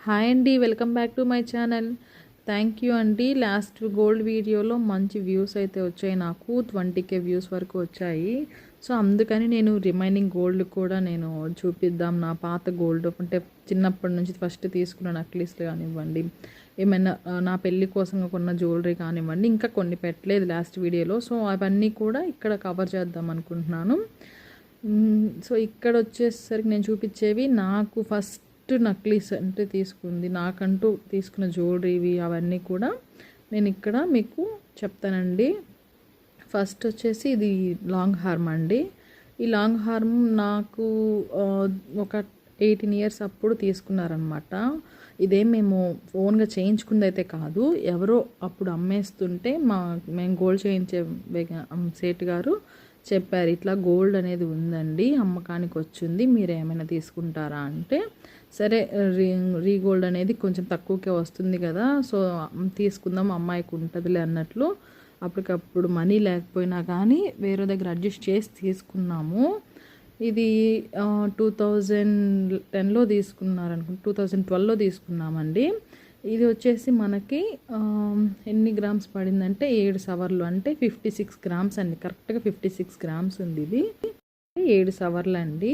Hi అండి, welcome back to my channel. Thank you అండి. Last gold వీడియోలో మంచి వ్యూస్ అయితే వచ్చాయి, నాకు 20K వ్యూస్ వరకు వచ్చాయి. సో అందుకని నేను రిమైనింగ్ గోల్డ్ కూడా నేను చూపిద్దాం. నా పాత గోల్డ్ అంటే చిన్నప్పటి నుంచి ఫస్ట్ తీసుకున్న నక్లీస్లు కానివ్వండి, ఏమైనా నా పెళ్ళి కోసం కొన్న జ్యువెలరీ కానివ్వండి, ఇంకా కొన్ని పెట్టలేదు లాస్ట్ వీడియోలో. సో అవన్నీ కూడా ఇక్కడ కవర్ చేద్దాం అనుకుంటున్నాను. సో ఇక్కడ వచ్చేసరికి నేను చూపించేవి నాకు ఫస్ట్ నక్లీస్ అంటే తీసుకుంది, నాకంటూ తీసుకున్న జ్యువెలరీవి అవన్నీ కూడా నేను ఇక్కడ మీకు చెప్తానండి. ఫస్ట్ వచ్చేసి ఇది లాంగ్ హార్మ్ అండి. ఈ లాంగ్ హార్మ్ నాకు ఒక 18 ఇయర్స్ అప్పుడు తీసుకున్నారనమాట. ఇదే మేము ఓన్గా చేయించుకుంది అయితే కాదు, ఎవరో అప్పుడు అమ్మేస్తుంటే మేము గోల్డ్ చేయించే సేటు గారు చెప్పారు, ఇట్లా గోల్డ్ అనేది ఉందండి, అమ్మకానికి వచ్చింది, మీరు ఏమైనా తీసుకుంటారా అంటే, సరే రీగోల్డ్ అనేది కొంచెం తక్కువకే వస్తుంది కదా, సో తీసుకుందాం, అమ్మాయికి ఉంటుందిలే అన్నట్లు అప్పటికప్పుడు మనీ లేకపోయినా కానీ వేరే దగ్గర అడ్జస్ట్ చేసి తీసుకున్నాము. ఇది 2010లో తీసుకున్నారనుకుంటా, 2012లో తీసుకున్నామండి. ఇది వచ్చేసి మనకి ఎన్ని గ్రామ్స్ పడిందంటే 7 సవర్లు, అంటే 56 గ్రామ్స్ అండి. కరెక్ట్గా 56 గ్రామ్స్ ఉంది. ఇది 7 సవర్లు అండి.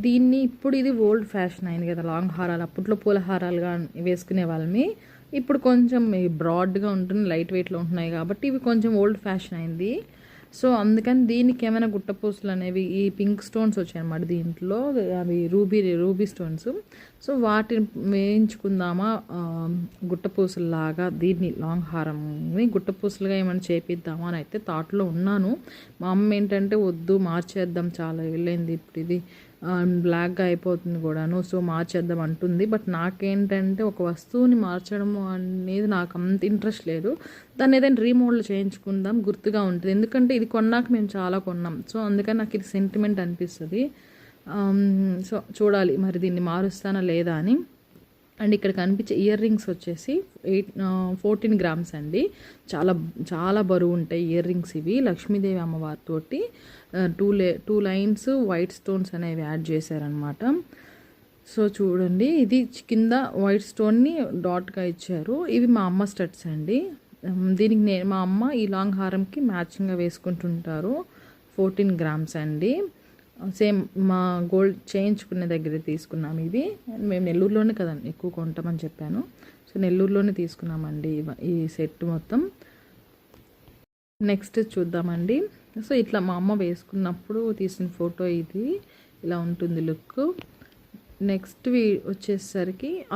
దీన్ని ఇప్పుడు ఇది ఓల్డ్ ఫ్యాషన్ అయింది కదా లాంగ్ హారాలు, అప్పట్లో పూల హారాలుగా వేసుకునే వాళ్ళని. ఇప్పుడు కొంచెం బ్రాడ్గా ఉంటుంది, లైట్ వెయిట్లో ఉంటున్నాయి కాబట్టి ఇవి కొంచెం ఓల్డ్ ఫ్యాషన్ అయింది. సో అందుకని దీనికి ఏమైనా గుట్టపూసలు అనేవి, ఈ పింక్ స్టోన్స్ వచ్చాయి అన్నమాట దీంట్లో, అవి రూబీ స్టోన్స్. సో వాటిని వేయించుకుందామా గుట్టపూసల్లాగా, దీన్ని లాంగ్ హారంని గుట్టపూసలుగా ఏమైనా చేపిద్దామా అని అయితే థాట్లో ఉన్నాను. మా అమ్మ ఏంటంటే వద్దు, మార్చేద్దాం, చాలా వెళ్ళింది, ఇప్పుడు ఇది బ్లాక్గా అయిపోతుంది కూడాను, సో మార్చేద్దాం అంటుంది. బట్ నాకేంటంటే ఒక వస్తువుని మార్చడం అనేది నాకు అంత ఇంట్రెస్ట్ లేదు. దాన్ని ఏదైనా రీమోడల్ చేయించుకుందాం, గుర్తుగా ఉంటుంది. ఎందుకంటే ఇది కొన్నాక మేము చాలా కొన్నాం, సో అందుకని నాకు ఇది సెంటిమెంట్ అనిపిస్తుంది. సో చూడాలి మరి దీన్ని మారుస్తానా లేదా అని. అండ్ ఇక్కడ కనిపించే ఇయర్ రింగ్స్ వచ్చేసి 14 గ్రామ్స్ అండి. చాలా చాలా బరువు ఉంటాయి ఇయర్ రింగ్స్ ఇవి. లక్ష్మీదేవి అమ్మవారితోటి 2 లైన్స్ వైట్ స్టోన్స్ అనేవి యాడ్ చేశారనమాట. సో చూడండి, ఇది కింద వైట్ స్టోన్ని డాట్గా ఇచ్చారు. ఇవి మా అమ్మ స్టడ్స్ అండి. దీనికి మా అమ్మ ఈ లాంగ్ హారంకి మ్యాచింగ్గా వేసుకుంటుంటారు. 14 గ్రామ్స్ అండి. సేమ్ మా గోల్డ్ చేయించుకునే దగ్గర తీసుకున్నాం. ఇది మేము నెల్లూరులోనే కదండి ఎక్కువ కొంటామని చెప్పాను, సో నెల్లూరులోనే తీసుకున్నామండి ఈ సెట్ మొత్తం. నెక్స్ట్ చూద్దామండి. సో ఇట్లా మా అమ్మ వేసుకున్నప్పుడు తీసిన ఫోటో ఇది, ఇలా ఉంటుంది లుక్. నెక్స్ట్ వచ్చేసరికి